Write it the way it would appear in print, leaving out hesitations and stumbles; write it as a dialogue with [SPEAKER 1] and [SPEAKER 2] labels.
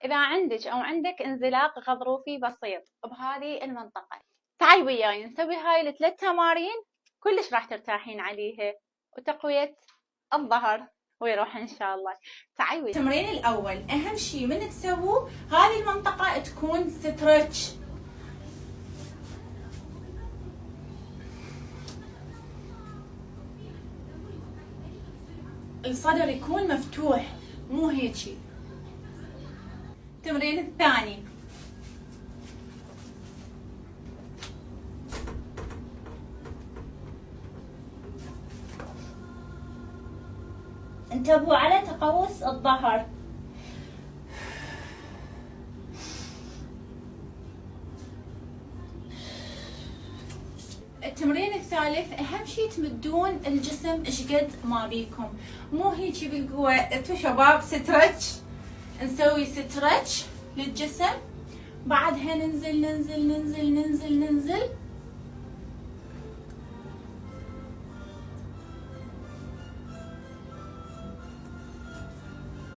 [SPEAKER 1] إذا عندك أو عندك انزلاق غضروفي بسيط بهذه المنطقة، تعي وياي نسوي هاي ال3 تمارين كلش راح ترتاحين عليها، وتقوية الظهر ويروح إن شاء الله. تعي وياي. التمرين الأول أهم شي من تسووا هذه المنطقة تكون ستريتش. الصدر يكون مفتوح مو هيجي. التمرين الثاني انتبهوا على تقوس الظهر. التمرين الثالث اهم شيء تمدون الجسم اشقد ما بيكم، مو هيجي بالقوه. انتو شباب ستريتش، نسوي ستريتش للجسم، بعدها ننزل ننزل ننزل ننزل ننزل